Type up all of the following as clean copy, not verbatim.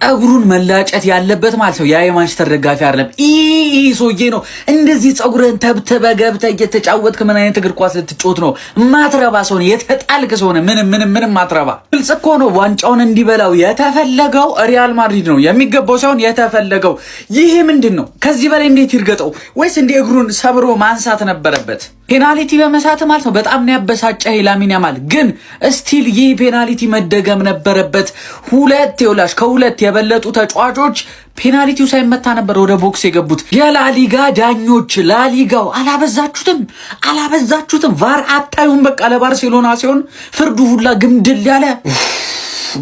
ጸጉሩን መላጨት ያለበት ማለት ነው ያ የማንቸስተር ደጋፊ አይደለም ሰውዬ ነው። እንደዚህ ጸጉርን ተብተበ ገብተህ እየተጫወትክ ምን አይነት እግር ኳስ ልትጮት ነው? ማትረባ ሰው ነው የተጣልክ ሰው ነው። ምንም ማትረባ። ግልጽ እኮ ነው ዋንጫውን እንዲበላው የተፈለገው ሪያል ማድሪድ ነው የሚገባው ሳይሆን የተፈለገው። ይሄ ምንድነው? ከዚህ በላይ እንዴት ይርገጠው? ወይስ እንደ እግሩን ሰብሮ ማንሳት ነበረበት? ፔናልቲ በመሳት ማለት ነው በጣም ነው ያበሳጨህ ላሚን ያማል። ግን ስቲል ይህ ፔናልቲ መደገም ነበረበት። ከሁለት የበለጡ ተጫዋቾች ፔናልቲው ሳይመታ ነበር ወደ ቦክስ የገቡት። የላሊጋ ዳኞች ላሊጋው አላበዛችሁትም? ቫር አታዩም? በቃ ለባርሴሎና ሲሆን ፍርዱ ሁላ ግምድል ያለ።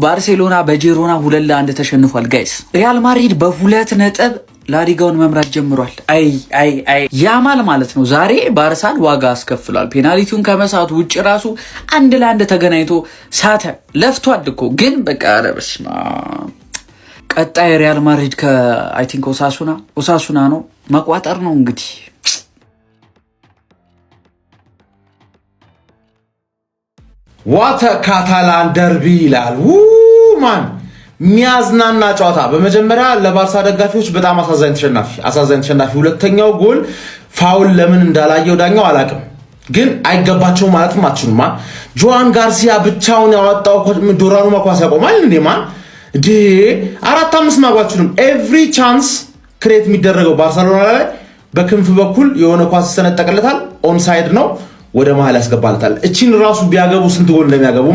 ባርሴሎና በጂሮና 2-1 ተሸንፏል ጋይስ። ሪያል ማድሪድ በ2 ነጥብ ላሊጋውን መምራት ጀምሯል። አይ ያማል ማለት ነው ዛሬ ባርሳን ዋጋ አስከፍሏል። ፔናልቲውን ከመሳቱ ውጭ ራሱ 1-1 ተገናኝቶ ሳተ። ለፍቷል እኮ ግን በቃ ረብስማ። ቀጣይ ሪያል ማድሪድ ከአይ ቲንክ ኦሳሱና ነው መቋጠር ነው እንግዲህ። ዋተ ካታላን ደርቢ ይላል ማን ሚያዝናና ጨዋታ። በመጀመሪያ ለባርሳ ደጋፊዎች በጣም አሳዛኝ ተሸናፊ። ሁለተኛው ጎል ፋውል ለምን እንዳላየው ዳኛው አላቅም፣ ግን አይገባቸው ማለትም አትችሉማ። ጆዋን ጋርሲያ ብቻውን ያወጣው ዶራሩማ ኳስ ያቆማል እንዴ? ማን ዲ 4-5 ማግባችሁም ኤቭሪ ቻንስ ክሬት የሚደረገው ባርሴሎና ላይ በክንፍ በኩል የሆነ ኳስ ይሰነጠቅለታል፣ ኦንሳይድ ነው፣ ወደ መሃል ያስገባለታል። እቺን ራሱ ቢያገቡ ስንት ጎል እንደሚያገቡ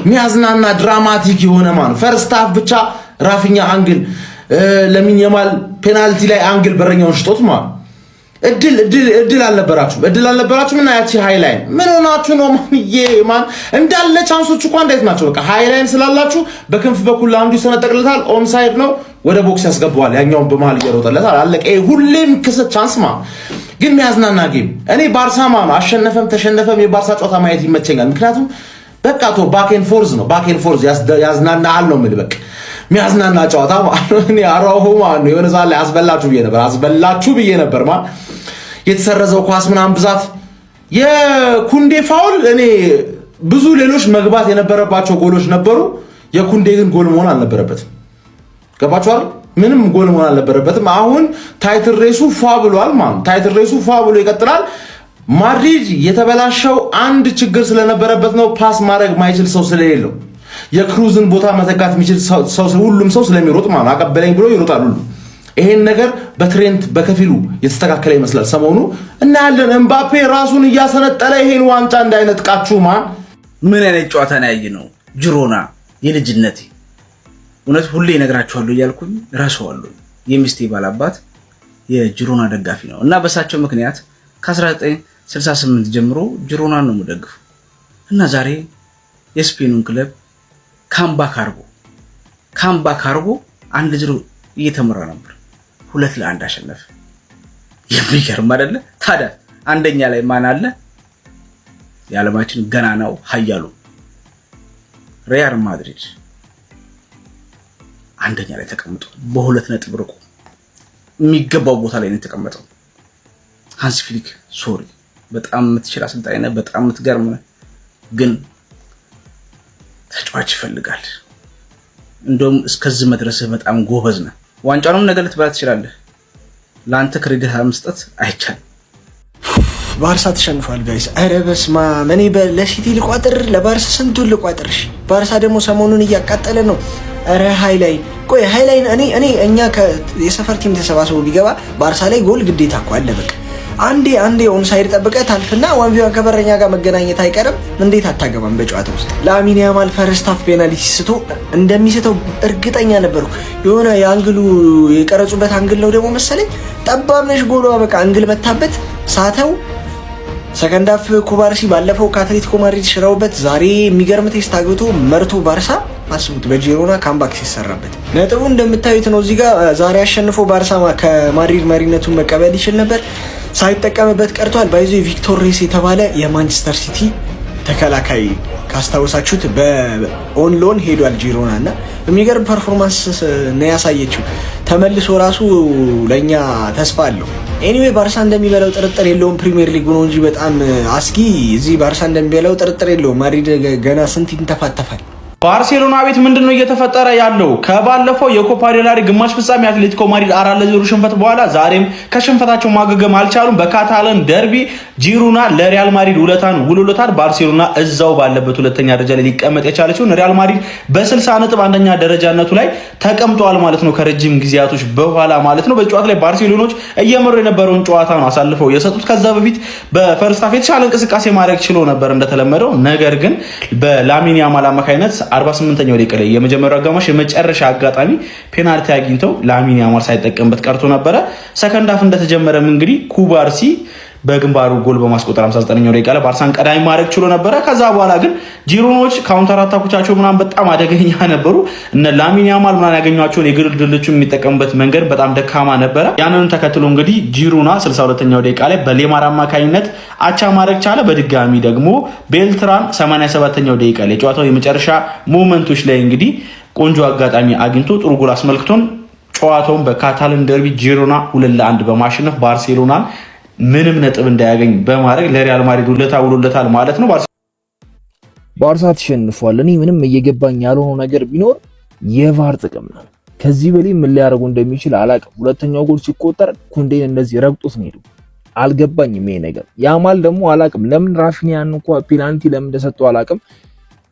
ሚያዝናና ድራማቲክ የሆነ ፈርስት ሃፍ ብቻ ራፊኛ አንግል ለሚን የማል ፔናልቲ ላይ አንግል በረኛውን ሽጦት እድል አልነበራችሁም እና ያቺ ሃይላይን ምን ሆናችሁ ነው ማን እንዳለ ቻንሶች እንኳን እንዴት ናቸው? በቃ ሃይላይን ስላላችሁ በክንፍ በኩል ለአንዱ ይሰነጠቅለታል፣ ኦንሳይድ ነው፣ ወደ ቦክስ ያስገባዋል፣ ያኛውን በመሃል እየሮጠለታል። አለቀ። ሁሌም ክሰት ቻንስ ግን ሚያዝናና ጌም። እኔ ባርሳ አሸነፈም ተሸነፈም የባርሳ ጨዋታ ማየት ይመቸኛል። ምክንያቱም በቃ ባኬን ፎርዝ ነው ያዝናናል ነው የምልህ። በቃ ሚያዝናና ጨዋታ እኔ አራው ነው የሆነ ዛለ አስበላችሁ ብዬ ነበር የተሰረዘው ኳስ ምናምን ብዛት የኩንዴ ፋውል። እኔ ብዙ ሌሎች መግባት የነበረባቸው ጎሎች ነበሩ። የኩንዴ ግን ጎል መሆን አልነበረበትም። ገባችሁ አይደል? ምንም ጎል መሆን አልነበረበትም። አሁን ታይትል ሬሱ ፏ ብሏል ታይትል ሬሱ ፏ ብሎ ይቀጥላል። ማድሪድ የተበላሸው አንድ ችግር ስለነበረበት ነው። ፓስ ማድረግ ማይችል ሰው ስለሌለው የክሩዝን ቦታ መተካት የሚችል ሰው ሁሉም ሰው ስለሚሮጥ አቀበለኝ ብሎ ይሮጣል ሁሉ። ይሄን ነገር በትሬንት በከፊሉ የተስተካከለ ይመስላል። ሰሞኑ እናያለን። ኤምባፔ ራሱን እያሰነጠለ ይሄን ዋንጫ እንዳይነጥቃችሁ ምን አይነት ጨዋታ ነው ያየነው? ጅሮና የልጅነቴ እውነት ሁሌ እነግራችኋለሁ እያልኩኝ ረሳዋለሁ። የሚስቴ ባላባት የጅሮና ደጋፊ ነው እና በሳቸው ምክንያት ከ1968 ጀምሮ ጅሮናን ነው የምደግፈው እና ዛሬ የስፔኑን ክለብ ካምባክ አርጎ 1-0 እየተመራ ነበር፣ 2-1 አሸነፈ። የሚገርም አይደለ? ታዲያ አንደኛ ላይ ማን አለ? የዓለማችን ገናናው ኃያሉ ሪያል ማድሪድ አንደኛ ላይ ተቀምጦ በ2 ነጥብ ርቆ የሚገባው ቦታ ላይ ነው የተቀመጠው። ሃንሲ ፍሊክ በጣም የምትችል አሰልጣኝ ነህ፣ በጣም የምትገርም ነህ፣ ግን ተጫዋች ይፈልጋል። እንደውም እስከዚህ መድረስህ በጣም ጎበዝ ነህ። ዋንጫውንም ነገ ልትበላ ትችላለህ። ለአንተ ክሬዲት መስጠት አይቻልም። ባርሳ ተሸንፏል ጋይስ። ኧረ በስመ አብ። እኔ ለሲቲ ልቋጥር፣ ለባርሳ ስንቱን ልቋጥርሽ። ባርሳ ደግሞ ሰሞኑን እያቃጠለ ነው። ኧረ ሃይላይን እኛ የሰፈር ቲም ተሰባስቦ ቢገባ ባርሳ ላይ ጎል ግዴታ እኮ አለ። በቃ አንዴ ኦንሳይድ ጠብቀህ ታልፍና ዋንቪዋን ከበረኛ ጋር መገናኘት አይቀርም። እንዴት አታገባም? በጨዋታ ውስጥ ላሚን ያማል ፈርስት ሃፍ ፔናልቲ ስቶ እንደሚስተው እርግጠኛ ነበርኩ። የሆነ የአንግሉ የቀረጹበት አንግል ነው ደግሞ መሰለኝ፣ ጠባብ ነሽ ጎሏ። በቃ አንግል መታበት ሳተው። ሰከንድ ሃፍ ኩባርሲ ባለፈው ከአትሌቲኮ ማድሪድ ሽራውበት ዛሬ የሚገርም ቴስት አግብቶ መርቶ ባርሳ አስቡት በጂሮና ካምባክ ሲሰራበት። ነጥቡ እንደምታዩት ነው እዚህ ጋር። ዛሬ አሸንፎ ባርሳ ከማድሪድ መሪነቱን መቀበል ይችል ነበር፣ ሳይጠቀምበት ቀርቷል። ባይዞ ቪክቶር ሬስ የተባለ የማንቸስተር ሲቲ ተከላካይ ካስታወሳችሁት በኦን ሎን ሄዷል ጂሮና እና የሚገርም ፐርፎርማንስ ነው ያሳየችው። ተመልሶ ራሱ ለኛ ተስፋ አለው። ኤኒዌይ ባርሳ እንደሚበላው ጥርጥር የለውም። ፕሪሚየር ሊግ ነው እንጂ በጣም አስጊ። እዚህ ባርሳ እንደሚበላው ጥርጥር የለውም። ማድሪድ ገና ስንት ይንተፋተፋል። ባርሴሎና ቤት ምንድነው እየተፈጠረ ያለው? ከባለፈው የኮፓ ዴል ሬይ ግማሽ ፍጻሜ አትሌቲኮ ማድሪድ 4-0 ሽንፈት በኋላ ዛሬም ከሽንፈታቸው ማገገም አልቻሉም። በካታላን ደርቢ ጂሩና ለሪያል ማድሪድ ውለታን ውሎታል። ባርሴሎና እዛው ባለበት ሁለተኛ ደረጃ ላይ ሊቀመጥ የቻለ ሲሆን ሪያል ማድሪድ በ60 ነጥብ አንደኛ ደረጃነቱ ላይ ተቀምጧል ማለት ነው፣ ከረጅም ጊዜያቶች በኋላ ማለት ነው። በጨዋታ ላይ ባርሴሎናዎች እየመሩ የነበረውን ጨዋታ ነው አሳልፈው የሰጡት። ከዛ በፊት በፈርስት ሃፍ የተሻለ እንቅስቃሴ ማድረግ ችሎ ነበር እንደተለመደው። ነገር ግን በላሚን ያማል አማካይነት 48ኛው ደቂቃ ላይ የመጀመሪያው አጋማሽ የመጨረሻ አጋጣሚ ፔናልቲ አግኝተው ላሚን ያማል ሳይጠቀምበት ቀርቶ ነበረ። ሰከንድ ሃፍ እንደተጀመረም እንግዲህ ኩባርሲ በግንባሩ ጎል በማስቆጠር 59ኛው ደቂቃ ላይ ባርሳን ቀዳሚ ማድረግ ችሎ ነበረ። ከዛ በኋላ ግን ጂሮኖች ካውንተር አታኮቻቸው ምናምን በጣም አደገኛ ነበሩ። እነ ላሚን ያማል ምናምን ያገኟቸውን የግል ድሎችን የሚጠቀሙበት መንገድ በጣም ደካማ ነበረ። ያንንም ተከትሎ እንግዲህ ጂሮና 62ኛው ደቂቃ ላይ በሌማር አማካኝነት አቻ ማድረግ ቻለ። በድጋሚ ደግሞ ቤልትራን 87ኛው ደቂቃ ላይ ጨዋታው የመጨረሻ ሞመንቶች ላይ እንግዲህ ቆንጆ አጋጣሚ አግኝቶ ጥሩ ጎል አስመልክቶን ጨዋታውን በካታላን ደርቢ ጂሮና 2-1 በማሸነፍ ባርሴሎናን ምንም ነጥብ እንዳያገኝ በማድረግ ለሪያል ማድሪድ ውለታ ውሎለታል ማለት ነው። ባርሳ ተሸንፏል። እኔ ምንም እየገባኝ ያልሆነው ነገር ቢኖር የቫር ጥቅም ነው። ከዚህ በላይ ምን ሊያደርጉ እንደሚችል አላቅም። ሁለተኛው ጎል ሲቆጠር ኩንዴን እንደዚህ ረግጦት ነው ሄዱ። አልገባኝም ይሄ ነገር። ያማል ደግሞ አላቅም ለምን ራፊኒያን እንኳን ፔናልቲ ለምን እንደሰጠው አላቅም።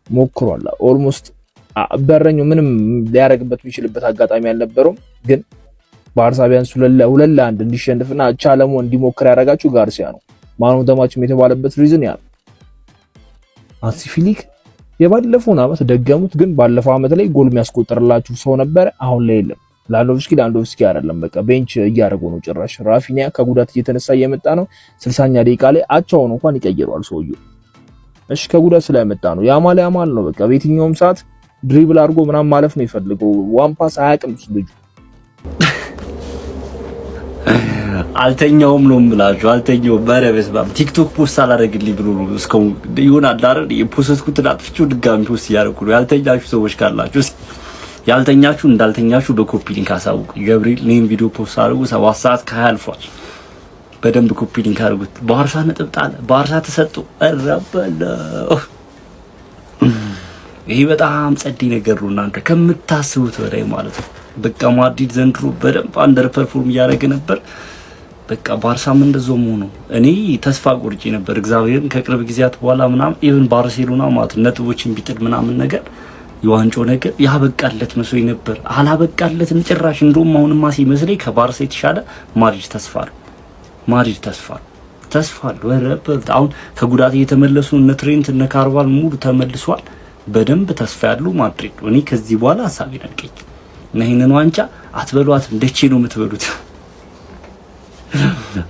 ሞክሯል። ኦልሞስት በረኛው ምንም ሊያደርግበት የሚችልበት አጋጣሚ አልነበረውም ግን ባርሳ ቢያንስ 2-1 እንዲሸንፍና አቻ ለመሆን እንዲሞክር ያደረጋችሁ ጋርሲያ ነው። ማን ኦፍ ዘ ማችም የተባለበት ሪዝን ያ አንሲ ፍሊክ የባለፈውን ዓመት ደገሙት፣ ግን ባለፈው ዓመት ላይ ጎል የሚያስቆጥርላችሁ ሰው ነበር። አሁን ላይ የለም። ላንዶቭስኪ አይደለም በቃ ቤንች እያደረገው ነው። ጭራሽ ራፊኒያ ከጉዳት እየተነሳ እየመጣ ነው። 60ኛ ደቂቃ ላይ አቻውን እንኳን ይቀይረዋል ሰውየው። እሺ ከጉዳት ስለመጣ ነው። ያማል ነው በቃ በየትኛውም ሰዓት ድሪብል አድርጎ ምናምን ማለፍ ነው ይፈልገው። ዋን ፓስ አያውቅም ልጁ። አልተኛውም ነው የምላችሁ። አልተኛውም በረበስ ቲክቶክ ፖስት አላደረግልኝ ብሎ ነው እስከው ይሁን አዳር የፖስትኩት አጥፍቼው ድጋሚ ፖስት እያደረኩ ነው። ያልተኛችሁ ሰዎች ካላችሁ ያልተኛችሁ እንዳልተኛችሁ በኮፒ ሊንክ አሳውቁ። ገብርኤል እኔን ቪዲዮ ፖስት አድርጉ። 7 ሰዓት ከ20 አልፏል። በደንብ ኮፒ ሊንክ አድርጉት። ባርሳ ነጥብ ጣለ። ባርሳ ተሰጥቶ አረበለው። ይሄ በጣም ጸዴ ነገር ነው እናንተ ከምታስቡት በላይ ማለት ነው። በቃ ማድሪድ ዘንድሮ በደንብ አንደር ፐርፎርም እያደረገ ነበር። በቃ ባርሳም እንደዛው ሆኖ እኔ ተስፋ ቆርጬ ነበር እግዚአብሔርን ከቅርብ ጊዜያት በኋላ ምናምን ኢቭን ባርሴሎና ማለት ነጥቦችን ቢጥል ምናምን ነገር የዋንጮ ነገር ያበቃለት መስሎኝ ነበር። አላበቃለትም ጭራሽ። እንደውም አሁንማ ሲመስለኝ ከባርሳ የተሻለ ማድሪድ ተስፋ ወረበት። አሁን ከጉዳት እየተመለሱ እነ ትሬንት እነ ካርቫል ሙሉ ተመልሷል። በደንብ ተስፋ ያለው ማድሪድ። እኔ ከዚህ በኋላ ሐሳብ ይነቀኝ እና ይሄንን ዋንጫ አትበሏትም። ደቼ ነው የምትበሉት።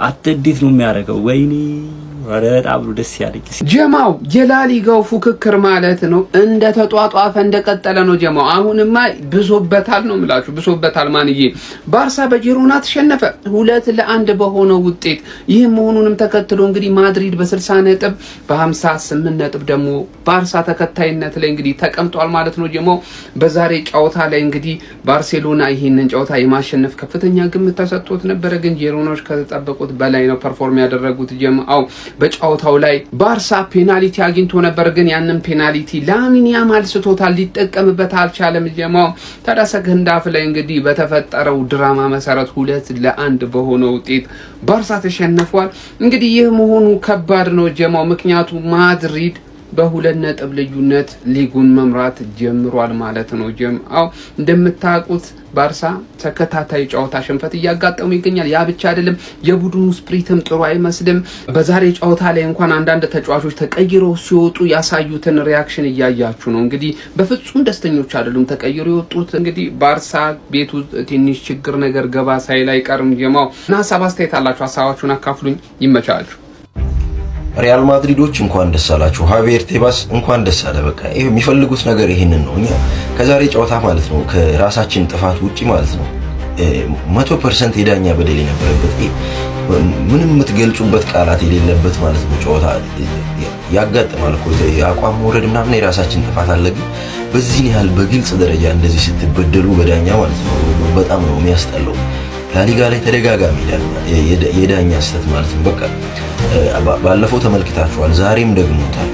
አትዴት ነው የሚያደርገው። ወይኔ በጣም ደስ ያለኝ ጀማው የላሊጋው ፉክክር ማለት ነው እንደ ተጧጧፈ እንደቀጠለ ነው። ጀማው አሁንማ ብሶበታል ነው የምላችሁ፣ ብሶበታል። ማንዬ ባርሳ በጂሮና ተሸነፈ 2-1 በሆነው ውጤት። ይህ መሆኑንም ተከትሎ እንግዲህ ማድሪድ በ60 ነጥብ በ58 ነጥብ ደግሞ ባርሳ ተከታይነት ላይ እንግዲህ ተቀምጧል ማለት ነው። ጀማው በዛሬ ጨዋታ ላይ እንግዲህ ባርሴሎና ይሄንን ጨዋታ የማሸነፍ ከፍተኛ ግምት ተሰጥቶት ነበር፣ ግን ጂሮናዎች ከተጠበቁት በላይ ነው ፐርፎርም ያደረጉት። ጀማው በጨዋታው ላይ ባርሳ ፔናልቲ አግኝቶ ነበር፣ ግን ያንን ፔናልቲ ላሚን ያማል ስቶታል፣ ሊጠቀምበት አልቻለም። ጀማው ታዲያ ሰከንድ ሃፍ ላይ እንግዲህ በተፈጠረው ድራማ መሰረት 2-1 በሆነው ውጤት ባርሳ ተሸንፏል። እንግዲህ ይህ መሆኑ ከባድ ነው ጀማው፣ ምክንያቱም ማድሪድ በ2 ነጥብ ልዩነት ሊጉን መምራት ጀምሯል ማለት ነው። ጀማው እንደምታውቁት ባርሳ ተከታታይ ጨዋታ ሽንፈት እያጋጠሙ ይገኛል። ያ ብቻ አይደለም፣ የቡድኑ ስፕሪትም ጥሩ አይመስልም። በዛሬ ጨዋታ ላይ እንኳን አንዳንድ ተጫዋቾች ተቀይረው ሲወጡ ያሳዩትን ሪያክሽን እያያችሁ ነው። እንግዲህ በፍጹም ደስተኞች አይደሉም ተቀይረው የወጡት። እንግዲህ ባርሳ ቤቱ ትንሽ ችግር ነገር ገባ ሳይል አይቀርም። ጀማው እና ሀሳብ አስተያየት አላችሁ፣ ሀሳባችሁን አካፍሉኝ። ይመቻችሁ። ሪያል ማድሪዶች እንኳን ደስ አላችሁ። ሃቪየር ቴባስ እንኳን ደስ አለ። በቃ ይሄ የሚፈልጉት ነገር ይሄንን ነው። እኛ ከዛሬ ጨዋታ ማለት ነው ከራሳችን ጥፋት ውጪ ማለት ነው 100% የዳኛ በደል የነበረበት ምንም የምትገልጹበት ቃላት የሌለበት ማለት ነው ጨዋታ ያጋጥማል እኮ የአቋም መውረድ ምናምን የራሳችን ጥፋት አለ። ግን በዚህ ያህል በግልጽ ደረጃ እንደዚህ ስትበደሉ በዳኛ ማለት ነው በጣም ነው የሚያስጠላው። ላሊጋ ላይ ተደጋጋሚ የዳኛ ስህተት ማለት ነው። በቃ ባለፈው ተመልክታችኋል፣ ዛሬም ደግሞታል።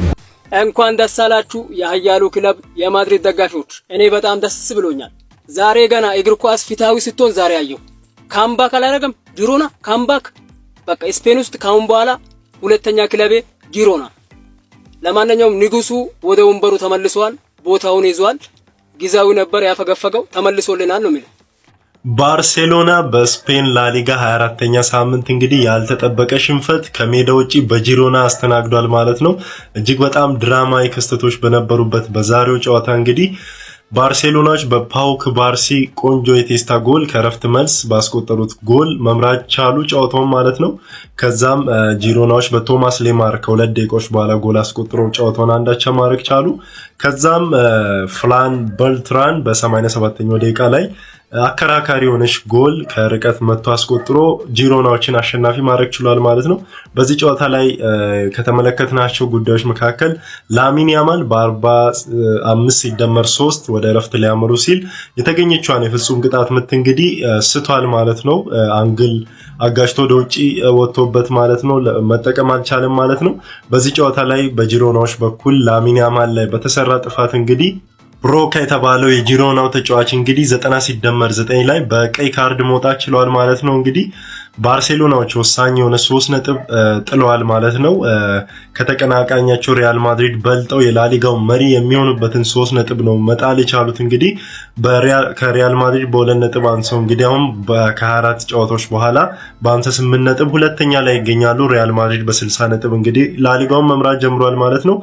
እንኳን ደስ አላችሁ የኃያሉ ክለብ የማድሪድ ደጋፊዎች። እኔ በጣም ደስ ብሎኛል። ዛሬ ገና እግር ኳስ ፊታዊ ስትሆን ዛሬ አየሁ። ካምባክ አላደረገም ጂሮና ካምባክ። በቃ ስፔን ውስጥ ካሁን በኋላ ሁለተኛ ክለቤ ጂሮና። ለማንኛውም ንጉሱ ወደ ወንበሩ ተመልሷል፣ ቦታውን ይዟል። ጊዜያዊ ነበር ያፈገፈገው፣ ተመልሶልናል ነው የሚለው። ባርሴሎና በስፔን ላሊጋ 24ኛ ሳምንት እንግዲህ ያልተጠበቀ ሽንፈት ከሜዳ ውጪ በጂሮና አስተናግዷል ማለት ነው። እጅግ በጣም ድራማዊ ክስተቶች በነበሩበት በዛሬው ጨዋታ እንግዲህ ባርሴሎናዎች በፓውክ ባርሲ ቆንጆ የቴስታ ጎል ከረፍት መልስ ባስቆጠሩት ጎል መምራት ቻሉ ጨዋታውን ማለት ነው። ከዛም ጂሮናዎች በቶማስ ሌማር ከሁለት ደቂቃዎች በኋላ ጎል አስቆጥረው ጨዋታውን አንዳቻ ማድረግ ቻሉ። ከዛም ፍላን በልትራን በ87ኛው ደቂቃ ላይ አከራካሪ የሆነች ጎል ከርቀት መጥቶ አስቆጥሮ ጂሮናዎችን አሸናፊ ማድረግ ችሏል ማለት ነው። በዚህ ጨዋታ ላይ ከተመለከትናቸው ጉዳዮች መካከል ላሚን ያማል በ45 ሲደመር 3 ወደ እረፍት ሊያመሩ ሲል የተገኘችዋን የፍጹም ቅጣት ምት እንግዲህ ስቷል ማለት ነው። አንግል አጋጭቶ ወደ ውጪ ወጥቶበት ማለት ነው፣ መጠቀም አልቻለም ማለት ነው። በዚህ ጨዋታ ላይ በጂሮናዎች በኩል ላሚን ያማል ላይ በተሰራ ጥፋት እንግዲህ ሮካ የተባለው የጂሮናው ተጫዋች እንግዲህ 90 ሲደመር 9 ላይ በቀይ ካርድ መውጣት ችሏል ማለት ነው። እንግዲህ ባርሴሎናዎች ወሳኝ የሆነ 3 ነጥብ ጥለዋል ማለት ነው። ከተቀናቃኛቸው ሪያል ማድሪድ በልጠው የላሊጋው መሪ የሚሆኑበትን 3 ነጥብ ነው መጣል የቻሉት። እንግዲህ ከሪያል ማድሪድ በ2 ነጥብ አንሰው እንግዲህ አሁን ከ24 ጨዋታዎች በኋላ በ58 ነጥብ ሁለተኛ ላይ ይገኛሉ። ሪያል ማድሪድ በ60 ነጥብ እንግዲህ ላሊጋውን መምራት ጀምሯል ማለት ነው።